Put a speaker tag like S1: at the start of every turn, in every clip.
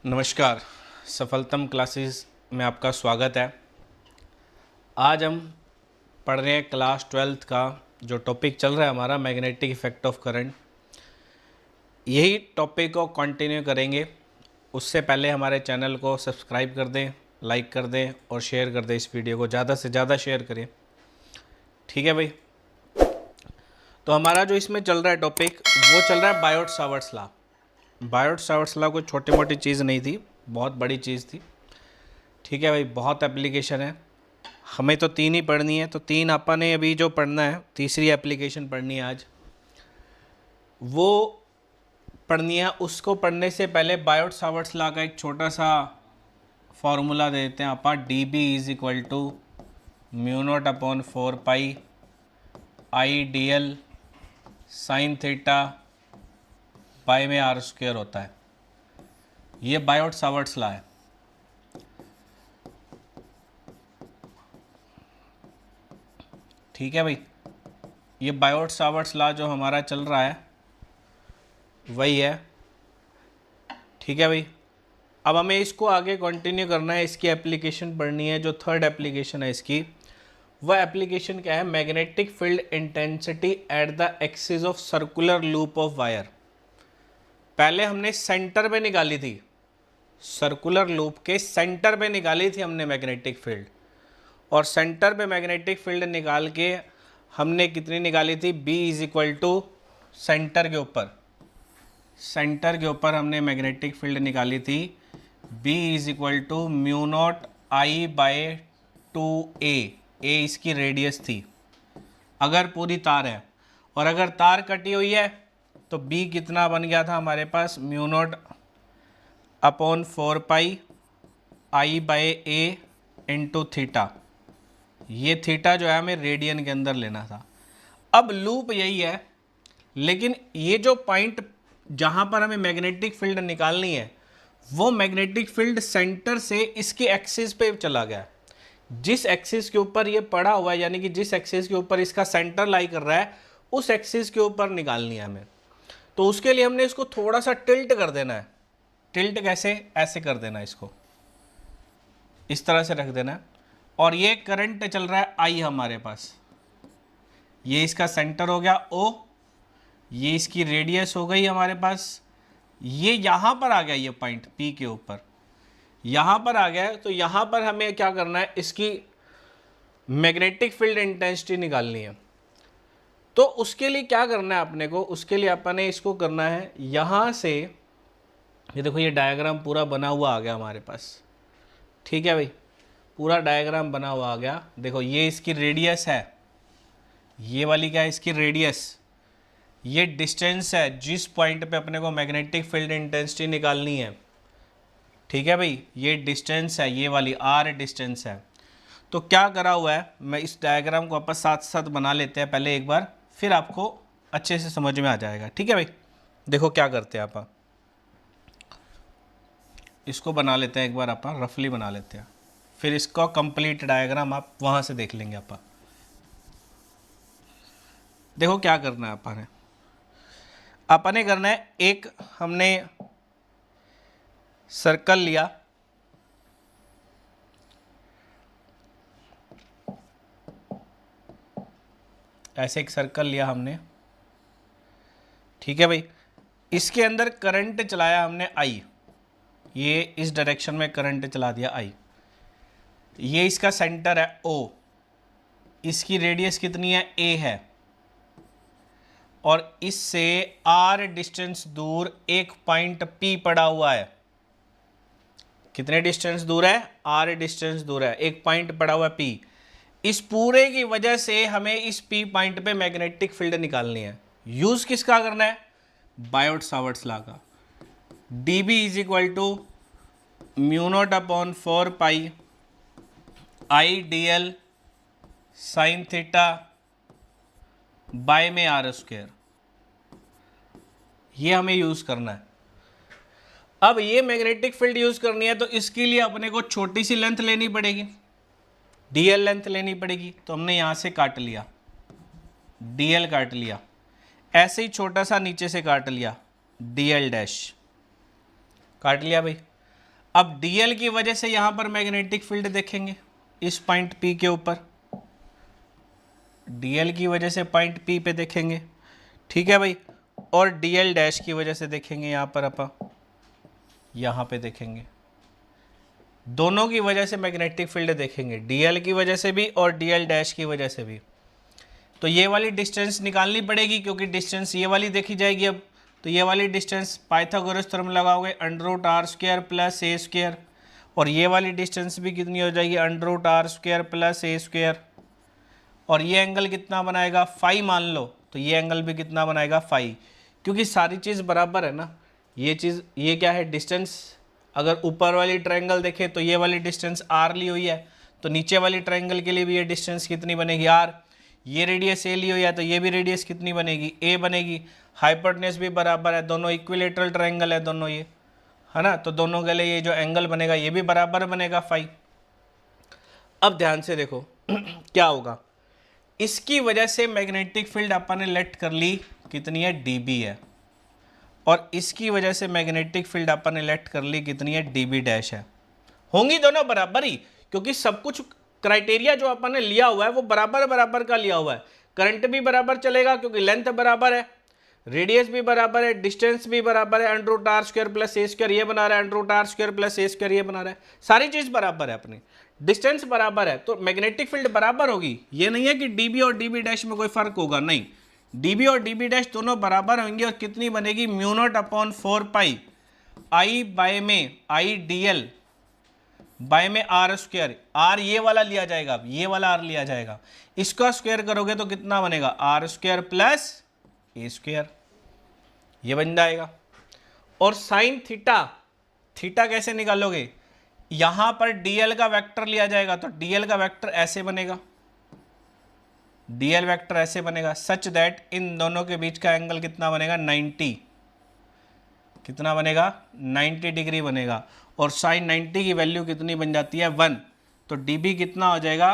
S1: नमस्कार, सफलतम क्लासेस में आपका स्वागत है। आज हम पढ़ रहे हैं क्लास 12th का जो टॉपिक चल रहा है हमारा मैग्नेटिक इफेक्ट ऑफ करंट। यही टॉपिक को कंटिन्यू करेंगे। उससे पहले हमारे चैनल को सब्सक्राइब कर दें, लाइक कर दें और शेयर कर दें। इस वीडियो को ज़्यादा से ज़्यादा शेयर करें, ठीक है भाई। तो हमारा जो इसमें चल रहा है टॉपिक वो चल रहा है बायोट-सावर्ट्स लॉ। बायोट-सावर्ट्स लॉ कोई छोटी मोटी चीज़ नहीं थी, बहुत बड़ी चीज़ थी, ठीक है भाई। बहुत एप्लीकेशन है, हमें तो 3 ही पढ़नी है, तो 3 अपन ने अभी जो पढ़ना है, तीसरी एप्लीकेशन पढ़नी है आज, वो पढ़नी है। उसको पढ़ने से पहले बायोट-सावर्ट्स लॉ का एक छोटा सा फार्मूला दे देते हैं अपन। D B is equal to mu not upon 4 pi I D L sine theta pi में आर स्क्वायर होता है। ये बायोट-सावर्ट्स लॉ है, ठीक है भाई। ये बायोट-सावर्ट्स लॉ जो हमारा चल रहा है वही है, ठीक है भाई। अब हमें इसको आगे कंटिन्यू करना है, इसकी एप्लीकेशन पढ़नी है। जो थर्ड एप्लीकेशन है इसकी, वह एप्लीकेशन क्या है? Magnetic field intensity at the axis of circular loop of wire. पहले हमने सेंटर पे निकाली थी, सर्कुलर लूप के सेंटर पे निकाली थी हमने मैग्नेटिक फील्ड। और सेंटर पे मैग्नेटिक फील्ड निकाल के हमने कितनी निकाली थी? B is equal to centre के ऊपर, सेंटर के ऊपर हमने मैग्नेटिक फील्ड निकाली थी B is equal to mu naught I by 2a। A इसकी रेडियस थी अगर पूरी तार है, और अगर तार कटी हुई है तो B कितना बन गया था हमारे पास? म्यू नॉट अपॉन 4 पाई आई बाय ए इंटू थीटा। ये थीटा जो है हमें रेडियन के अंदर लेना था। अब लूप यही है, लेकिन ये जो पॉइंट जहाँ पर हमें मैग्नेटिक फील्ड निकालनी है वो मैग्नेटिक फील्ड सेंटर से इसके एक्सिस पे चला गया। जिस एक्सिस के ऊपर ये पड़ा हुआ है, यानी कि जिस एक्सिस के ऊपर इसका सेंटर लाई कर रहा है, उस एक्सिस के ऊपर निकालनी है हमें। तो उसके लिए हमने इसको थोड़ा सा टिल्ट कर देना है। टिल्ट कैसे? ऐसे कर देना है, इसको इस तरह से रख देना है। और ये करंट चल रहा है आई हमारे पास, ये इसका सेंटर हो गया O, ये इसकी रेडियस हो गई हमारे पास। ये यहाँ पर आ गया, ये पॉइंट P के ऊपर यहाँ पर आ गया है। तो यहाँ पर हमें क्या करना है? इसकी मैग्नेटिक फील्ड इंटेंसिटी निकालनी है। तो उसके लिए क्या करना है अपने को? उसके लिए अपन ने इसको करना है यहाँ से, ये देखो ये डायग्राम पूरा बना हुआ आ गया हमारे पास, ठीक है भाई। पूरा डायग्राम बना हुआ आ गया। देखो ये इसकी रेडियस है, ये वाली क्या है? इसकी रेडियस। ये डिस्टेंस है जिस पॉइंट पे अपने को मैग्नेटिक फील्ड इंटेंसिटी निकालनी है, ठीक है भाई। ये डिस्टेंस है, ये वाली आर डिस्टेंस है। तो क्या करा हुआ है, मैं इस डायग्राम को अपन साथ साथ बना लेते हैं पहले एक बार, फिर आपको अच्छे से समझ में आ जाएगा, ठीक है भाई। देखो क्या करते हैं अपन, इसको बना लेते हैं एक बार, अपन रफली बना लेते हैं, फिर इसका कंप्लीट डायग्राम आप वहाँ से देख लेंगे अपन। देखो क्या करना है अपन ने करना है, एक हमने सर्कल लिया, ऐसे एक सर्कल लिया हमने, ठीक है भाई। इसके अंदर करंट चलाया हमने आई, ये इस डायरेक्शन में करंट चला दिया आई। ये इसका सेंटर है O, इसकी रेडियस कितनी है? A है। और इससे R डिस्टेंस दूर एक पॉइंट P पड़ा हुआ है। कितने डिस्टेंस दूर है? R डिस्टेंस दूर है, एक पॉइंट पड़ा हुआ है P। इस पूरे की वजह से हमें इस P पॉइंट पे मैग्नेटिक फील्ड निकालनी है। यूज किसका करना है? बायोट-सावर्ट्स लॉ का। D B is equal to mu not upon 4 pi I D L sine theta by में आर स्क्वायर, ये हमें यूज करना है। अब ये मैग्नेटिक फील्ड यूज करनी है तो इसके लिए अपने को छोटी सी लेंथ लेनी पड़ेगी, डीएल लेंथ लेनी पड़ेगी। तो हमने यहां से काट लिया, डीएल काट लिया। ऐसे ही छोटा सा नीचे से काट लिया, डीएल डैश काट लिया भाई। अब डीएल की वजह से यहां पर मैग्नेटिक फील्ड देखेंगे इस पॉइंट पी के ऊपर, डीएल की वजह से पॉइंट पी पे देखेंगे, ठीक है भाई। और डीएल डैश की वजह से देखेंगे यहां पर अपन, यहां पे देखेंगे, दोनों की वजह से मैग्नेटिक फील्ड देखेंगे, डीएल की वजह से भी और डीएल डैश की वजह से भी। तो ये वाली डिस्टेंस निकालनी पड़ेगी क्योंकि डिस्टेंस ये वाली देखी जाएगी अब। तो ये वाली डिस्टेंस पाइथागोरस थ्योरम लगाओगे √r² प्लस a², और ये वाली डिस्टेंस भी कितनी हो जाएगी √r² प्लस a², और ये एंगल कितना बनाएगा फाई मान लो, तो ये एंगल भी कितना बनाएगा फाई, क्योंकि सारी चीज़ बराबर है ना। ये चीज़, ये क्या है डिस्टेंस, अगर ऊपर वाली ट्रायंगल देखें तो ये वाली डिस्टेंस r ली हुई है, तो नीचे वाली ट्रायंगल के लिए भी ये डिस्टेंस कितनी बनेगी r। ये रेडियस a ली हुई है तो ये भी रेडियस कितनी बनेगी a बनेगी। हाइपोटेन्यूज भी बराबर है, दोनों इक्विलेटरल ट्रायंगल है दोनों ये, है ना। तो दोनों के लिए ये जो एंगल बनेगा ये भी बराबर बनेगा फाई। अब ध्यान से देखो क्या होगा, इसकी वजह से मैग्नेटिक फील्ड अपन ने लेट कर ली कितनी है dB है, और इसकी वजह से मैग्नेटिक फील्ड अपन ने लेट कर ली कितनी है dB डैश है। होंगी दोनों बराबर ही, क्योंकि सब कुछ क्राइटेरिया जो अपन ने लिया हुआ है वो बराबर बराबर का लिया हुआ है। करंट भी बराबर चलेगा क्योंकि लेंथ बराबर है, रेडियस भी बराबर है, डिस्टेंस भी बराबर है, √r² प्लस a² ये बना रहा है, √r² प्लस a² ये बना रहा है, सारी चीज बराबर है अपनी, डिस्टेंस बराबर है, तो मैग्नेटिक फील्ड बराबर होगी। ये नहीं है कि dB और dB डैश में कोई फर्क होगा, नहीं, dB और dB डैश दोनों बराबर होंगे। और कितनी बनेगी μ0/4π I बाय में I dl बाय में r², r ये वाला लिया जाएगा, अब ये वाला r लिया जाएगा, इसका स्क्वायर करोगे तो कितना बनेगा r² प्लस a², ये बन जाएगा। और साइन थीटा, थीटा कैसे निकालोगे, यहां पर dl का वेक्टर लिया जाएगा, तो dl का वेक्टर ऐसे बनेगा, dl वेक्टर ऐसे बनेगा सच दैट इन दोनों के बीच का एंगल कितना बनेगा 90, कितना बनेगा 90 डिग्री बनेगा। और साइन 90 की वैल्यू कितनी बन जाती है 1, तो dB कितना हो जाएगा,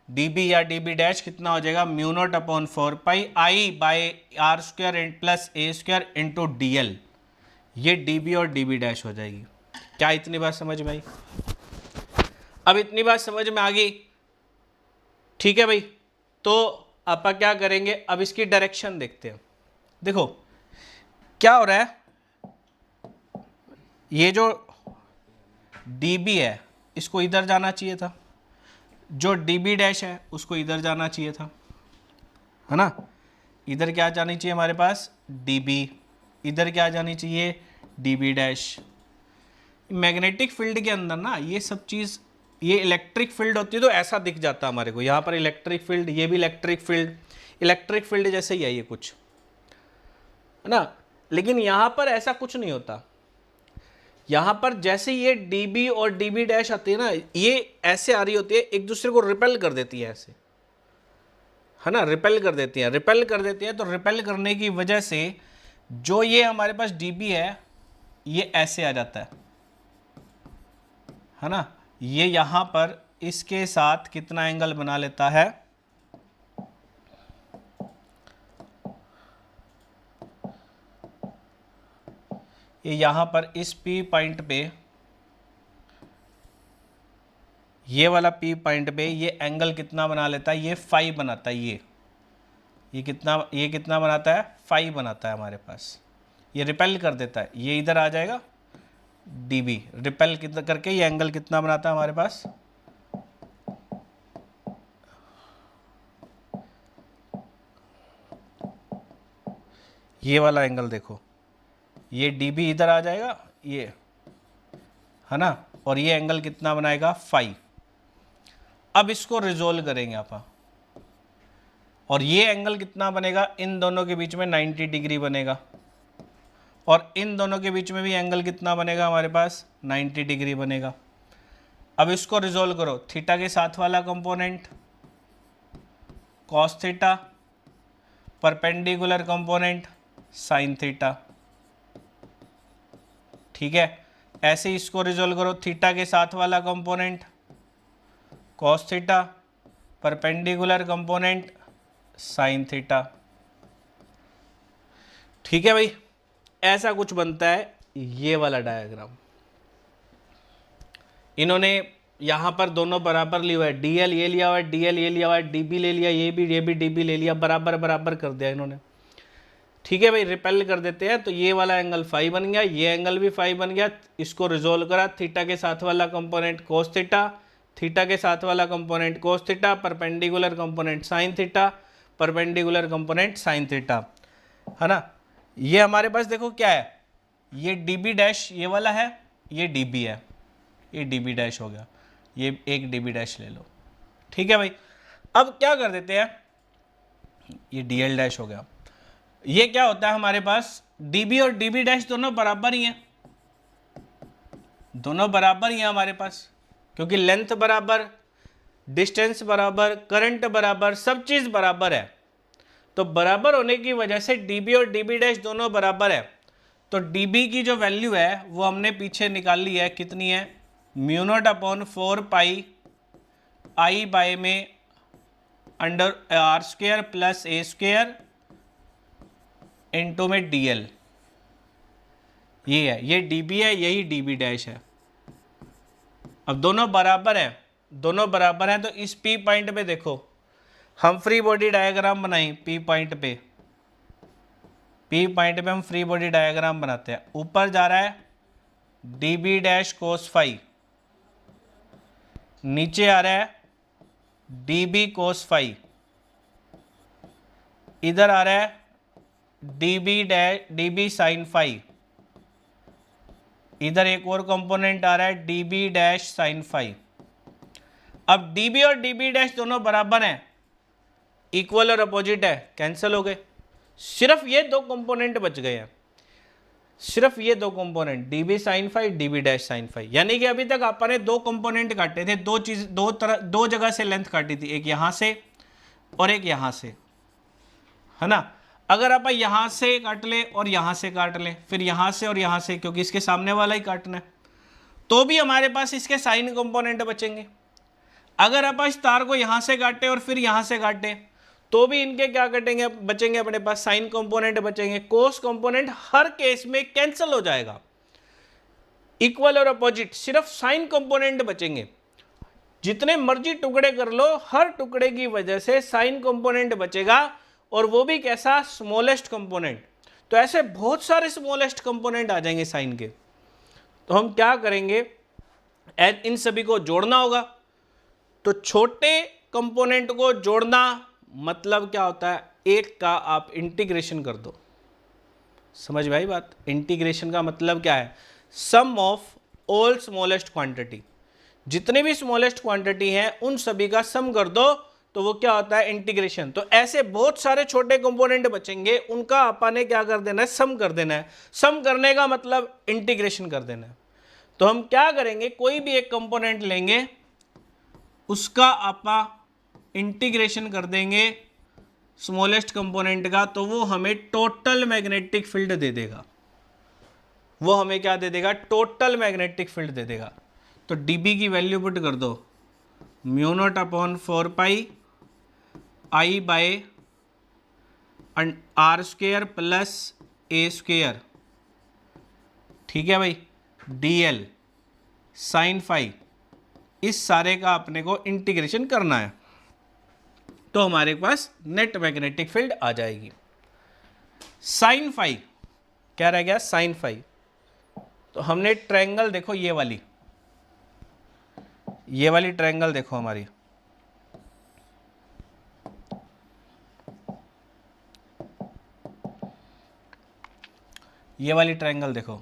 S1: dB या dB डैश कितना हो जाएगा μ0/4π I by r² plus a² into dl, ये dB और dB डैश हो जाएगी। क्या इतनी बात समझ में आई? अब इतनी बात समझ में आ गई, ठीक है भाई। तो अपन क्या करेंगे, अब इसकी डायरेक्शन देखते हैं। देखो क्या हो रहा है, ये जो dB है इसको इधर जाना चाहिए था, जो dB डैश है उसको इधर जाना चाहिए था, है ना। इधर क्या जानी चाहिए हमारे पास dB, इधर क्या जानी चाहिए dB डैश। मैग्नेटिक फील्ड के अंदर ना ये सब चीज़, ये इलेक्ट्रिक फील्ड होती है तो ऐसा दिख जाता है हमारे को, यहाँ पर इलेक्ट्रिक फील्ड, ये भी इलेक्ट्रिक फील्ड जैसे ही है ये कुछ, है ना। लेकिन यहाँ पर ऐसा कुछ नहीं होता, यहाँ पर जैसे ये dB और dB डैश आती है ना, ये ऐसे आ रही होती है, एक दूसरे को रिपेल कर देती है ऐसे, है ना, रिपेल कर देती है, तो रिपेल करने की वजह से जो ये हमारे पास dB है ये ऐसे आ जाता है ना। ये यहाँ पर इसके साथ कितना एंगल बना लेता है, ये यहाँ पर इस P पॉइंट पे, ये वाला P पॉइंट पे ये एंगल कितना बना लेता है, ये फाई बनाता है, ये कितना बनाता है, फाई बनाता है हमारे पास। ये रिपेल कर देता है, ये इधर आ जाएगा dB, रिपेल करके ये एंगल कितना बनाता है हमारे पास, ये वाला एंगल देखो, ये dB इधर आ जाएगा ये, है ना, और ये एंगल कितना बनाएगा फाई। अब इसको रिजोल्व करेंगे आप, और ये एंगल कितना बनेगा, इन दोनों के बीच में 90 डिग्री बनेगा, और इन दोनों के बीच में भी एंगल कितना बनेगा हमारे पास 90 डिग्री बनेगा। अब इसको रिजोल्व करो, थीटा के साथ वाला component cos theta, perpendicular component sine theta, ठीक है। ऐसे ही इसको रिजोल्व करो, थीटा के साथ वाला component cos theta, perpendicular component sine theta, ठीक है भाई। ऐसा कुछ बनता है ये वाला डायग्राम, इन्होंने यहाँ पर दोनों बराबर लिया हुआ है, DL ये लिया हुआ है, DL ये लिया हुआ है, DB ले लिया, ये भी DB ले लिया, बराबर बराबर कर दिया इन्होंने। ठीक है भाई, रिपेल कर देते हैं, तो ये वाला एंगल फाई बन गया, ये एंगल भी फाई बन गया। इसको रिजोल्व करा, थीटा के साथ वाला कंपोनेंट कोस थीटा, थीटा के साथ वाला component cos theta, perpendicular component sine theta, perpendicular component sine theta, है ना। ये हमारे पास देखो क्या है, ये DB डैश ये वाला है, ये DB है, ये DB डैश हो गया, ये एक DB डैश ले लो। ठीक है भाई, अब क्या कर देते हैं, ये DL डैश हो गया। ये क्या होता है हमारे पास, DB और DB डैश दोनों बराबर ही हैं, दोनों बराबर ही हैं हमारे पास, क्योंकि लेंथ बराबर, डिस्टेंस बराबर, करंट बराबर, सब चीज़ बराबर है। तो बराबर होने की वजह से DB और DB डैश दोनों बराबर है। तो DB की जो वैल्यू है वो हमने पीछे निकाल ली है, कितनी है, μ0/4 पाई I बाय में under r² plus a² into में DL, ये है, ये DB है, यही DB डैश है। अब दोनों बराबर हैं, दोनों बराबर हैं, तो इस P पॉइंट पे देखो, हम फ्री बॉडी डायग्राम बनाएं P पॉइंट पे, P पॉइंट पे हम फ्री बॉडी डायग्राम बनाते हैं। ऊपर जा रहा है DB डैश कोस फाई, नीचे आ रहा है DB कोस फाई, इधर आ रहा है DB साइन फाई, इधर एक और कंपोनेंट आ रहा है DB डैश साइन फाई। अब DB और DB डैश दोनों बराबर हैं, इक्वल और अपोजिट है, कैंसिल हो गए, सिर्फ ये दो कंपोनेंट बच गए हैं, सिर्फ ये दो component DB sine phi, DB dash sine phi. यानी कि अभी तक आपने दो कंपोनेंट काटे थे, दो जगह से लेंथ काटी थी, एक यहां से और एक यहां से, है ना। अगर आप यहां से काट ले और यहां से काट ले, फिर यहां से और यहां से, क्योंकि इसके सामने वाला ही काटना है, तो भी हमारे पास इसके साइन कंपोनेंट बचेंगे। अगर आप इस तार को यहां से काटे और फिर यहां से काटे, तो भी इनके क्या कटेंगे, बचेंगे अपने पास साइन कंपोनेंट बचेंगे। कोस कंपोनेंट हर केस में कैंसिल हो जाएगा, इक्वल और अपोजिट, सिर्फ साइन कंपोनेंट बचेंगे। जितने मर्जी टुकड़े कर लो, हर टुकड़े की वजह से साइन कंपोनेंट बचेगा, और वो भी कैसा, स्मॉलेस्ट कंपोनेंट। तो ऐसे बहुत सारे स्मॉलेस्ट कंपोनेंट आ जाएंगे साइन के। तो हम क्या करेंगे, इन सभी को जोड़ना होगा। तो छोटे कंपोनेंट को जोड़ना मतलब क्या होता है, एक का आप इंटीग्रेशन कर दो। समझ में आई बात, इंटीग्रेशन का मतलब क्या है, सम ऑफ ऑल स्मॉलेस्ट क्वांटिटी, जितने भी स्मॉलेस्ट क्वांटिटी हैं उन सभी का सम कर दो, तो वो क्या होता है, इंटीग्रेशन। तो ऐसे बहुत सारे छोटे कंपोनेंट बचेंगे, उनका अपन ने क्या कर देना है, सम कर देना है। सम करने का मतलब इंटीग्रेशन कर देना है। तो हम क्या करेंगे, कोई भी एक कंपोनेंट लेंगे, उसका आप इंटीग्रेशन कर देंगे स्मॉलेस्ट कंपोनेंट का, तो वो हमें टोटल मैग्नेटिक फील्ड दे देगा। वो हमें क्या दे देगा, टोटल मैग्नेटिक फील्ड दे देगा। तो DB की वैल्यू पुट कर दो, μ0/4 pi I by r² plus a², ठीक है भाई, DL साइन फाई, इस सारे का अपने को इंटीग्रेशन करना है, तो हमारे पास नेट मैग्नेटिक फील्ड आ जाएगी। साइन फाई क्या रह गया, साइन फाई। तो हमने ट्रायंगल देखो, ये वाली ट्रायंगल देखो हमारी, ये वाली ट्रायंगल देखो,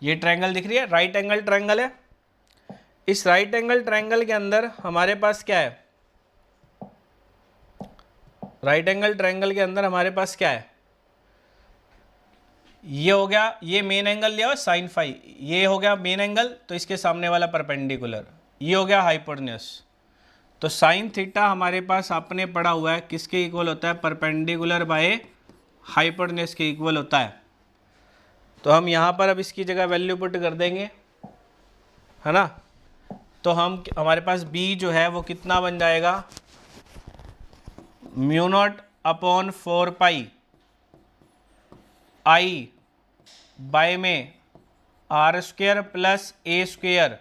S1: ये ट्रायंगल दिख रही है, राइट एंगल ट्रायंगल है। इस राइट एंगल ट्रायंगल के अंदर हमारे पास क्या है, राइट एंगल ट्रायंगल के अंदर हमारे पास क्या है, ये हो गया, ये मेन एंगल लिया हुआ साइन फाई, ये हो गया मेन एंगल, तो इसके सामने वाला परपेंडिकुलर, ये हो गया हाइपोटेन्यूस। तो साइन थीटा हमारे पास आपने पढ़ा हुआ है किसके इक्वल होता है, परपेंडिकुलर बाय हाइपोटेन्यूस के इक्वल होता है। तो हम यहाँ पर अब इसकी जगह वैल्यू पुट कर देंगे, है ना। तो हमारे पास B जो है वो कितना बन जाएगा, μ0/4 पाई I बाय में r square plus a square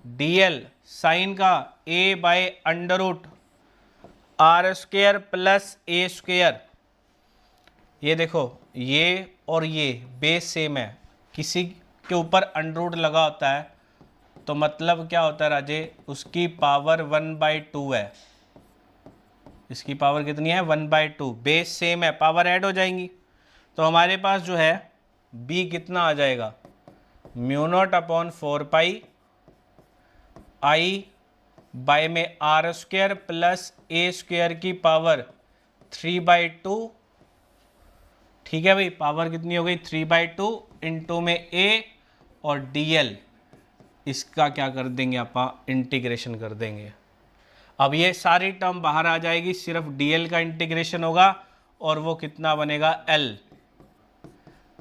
S1: dl sine का a by under root r square plus a square. ये देखो ये और ये बेस सेम है, किसी के ऊपर अंडर रूट लगा होता है तो मतलब क्या होता है राजे, उसकी पावर 1/2 है। इसकी पावर कितनी है 1/2, बेस सेम है, पावर ऐड हो जाएंगी। तो हमारे पास जो है b कितना आ जाएगा, μ0/4 आई बाय में r square plus a square की पावर 3/2। ठीक है भाई, पावर कितनी हो गई 3/2 इंटू में a और dl, इसका क्या कर देंगे आप इंटीग्रेशन कर देंगे। अब ये सारी टर्म बाहर आ जाएगी, सिर्फ dl का इंटीग्रेशन होगा और वो कितना बनेगा l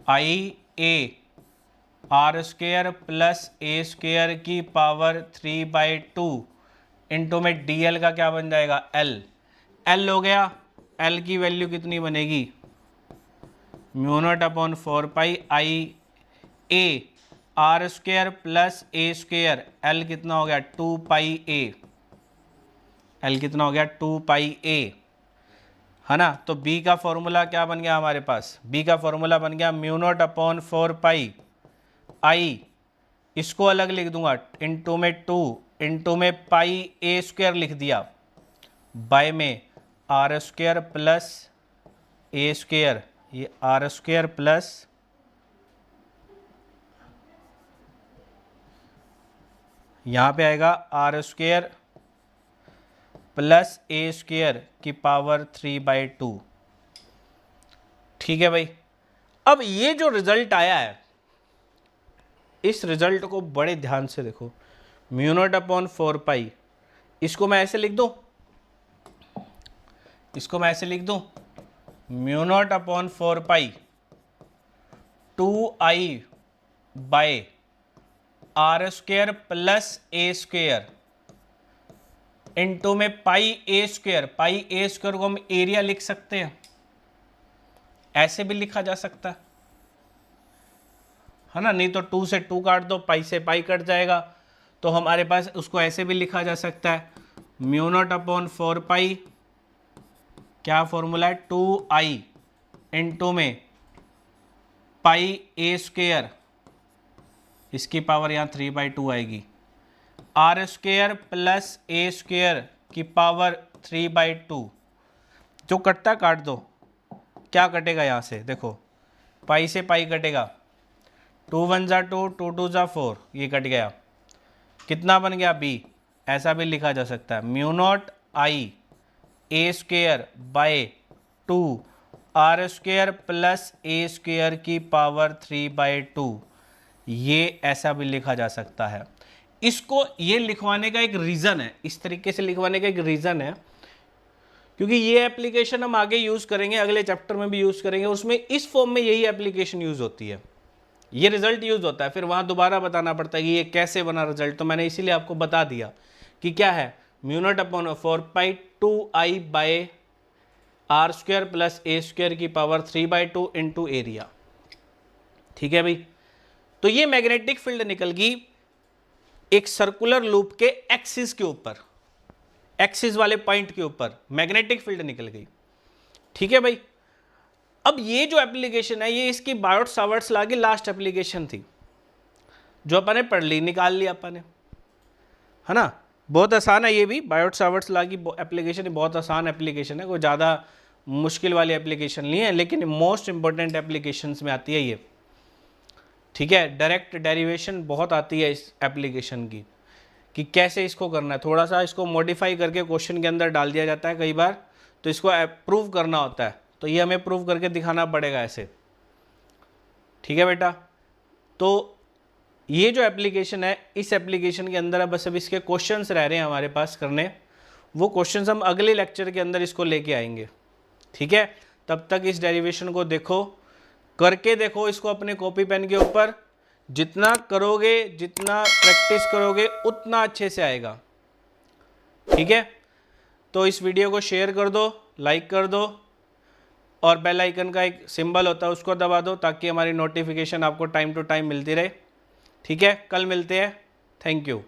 S1: I a r square plus a square की पावर 3/2 इंटू में dl का क्या बन जाएगा l हो गया। l की वैल्यू कितनी बनेगी μ0/4 I a r square plus a square, l कितना हो गया 2πa, l कितना हो गया 2πa, है ना। तो b का फॉर्मूला क्या बन गया हमारे पास, b का फॉर्मूला बन गया μ0/4 आई, इसको अलग लिख दूंगा इंटू में 2 इंटू में पाई ए स्क्वेयर लिख दिया बाय में r square plus a square, ये आर स्क्वेयर प्लस यहाँ पे आएगा r square plus a square की पावर 3/2। ठीक है भाई, अब ये जो रिजल्ट आया है इस रिजल्ट को बड़े ध्यान से देखो, μ0/4 इसको मैं ऐसे लिख दूं, इसको मैं ऐसे लिख दूं μ0/4 2i by r square plus a square into में पाई ए स्क्वेयर को हम एरिया लिख सकते हैं, ऐसे भी लिखा जा सकता है ना, नहीं तो 2 से 2 काट दो, पाई से पाई कट जाएगा, तो हमारे पास उसको ऐसे भी लिखा जा सकता है μ0/4 क्या फॉर्मूला है 2i इंटू में पाई ए स्क्वेयर, इसकी पावर यहाँ 3/2 आएगी, r square plus a square की पावर 3/2, जो कटता काट दो, क्या कटेगा यहाँ से देखो, पाई से पाई कटेगा, 2 1 जा 2, 2 2 जा 4, ये कट गया, कितना बन गया b, ऐसा भी लिखा जा सकता है μ0i a square by 2 r square plus a square की पावर 3/2, ये ऐसा भी लिखा जा सकता है। इसको ये लिखवाने का एक रीज़न है, इस तरीके से लिखवाने का एक रीज़न है, क्योंकि ये एप्लीकेशन हम आगे यूज़ करेंगे, अगले चैप्टर में भी यूज़ करेंगे, उसमें इस फॉर्म में यही एप्लीकेशन यूज़ होती है, ये रिजल्ट यूज़ होता है, फिर वहाँ दोबारा बताना पड़ता है कि ये कैसे बना रिजल्ट, तो मैंने इसीलिए आपको बता दिया कि क्या है μ0/4 2i by r square plus a square की पावर 3/2 इंटू एरिया। ठीक है भाई, तो ये मैग्नेटिक फील्ड निकल गई एक सर्कुलर लूप के एक्सिस के ऊपर, एक्सिस वाले पॉइंट के ऊपर मैग्नेटिक फील्ड निकल गई। ठीक है भाई, अब ये जो एप्लीकेशन है ये इसकी बायोट सावर्ट्स लॉ की लास्ट एप्लीकेशन थी, जो अपन ने पढ़ ली, निकाल लिया अपन ने, है ना। बहुत आसान है ये भी, बायोट सावर्ट्स लॉ की एप्लीकेशन बहुत आसान एप्लीकेशन है, कोई ज़्यादा मुश्किल वाली एप्लीकेशन नहीं है, लेकिन मोस्ट इंपॉर्टेंट एप्लीकेशंस में आती है ये। ठीक है, डायरेक्ट डेरिवेशन बहुत आती है इस एप्लीकेशन की, कि कैसे इसको करना है, थोड़ा सा इसको मॉडिफाई करके क्वेश्चन के अंदर डाल दिया जाता है कई बार, तो इसको प्रूव करना होता है, तो ये हमें प्रूव करके दिखाना पड़ेगा ऐसे। ठीक है बेटा, तो ये जो एप्लीकेशन है, इस एप्लीकेशन के अंदर अब बस अब इसके क्वेश्चंस रह रहे हैं हमारे पास करने, वो क्वेश्चंस हम अगले लेक्चर के अंदर इसको लेके आएंगे। ठीक है, तब तक इस डेरिवेशन को देखो, करके देखो इसको अपने कॉपी पेन के ऊपर, जितना करोगे, जितना प्रैक्टिस करोगे उतना अच्छे से आएगा। ठीक है, तो इस वीडियो को शेयर कर दो, लाइक कर दो, और बेल आइकन का एक सिंबल होता है उसको दबा दो, ताकि हमारी नोटिफिकेशन आपको टाइम टू टाइम मिलती रहे। ठीक है, कल मिलते हैं। Thank you.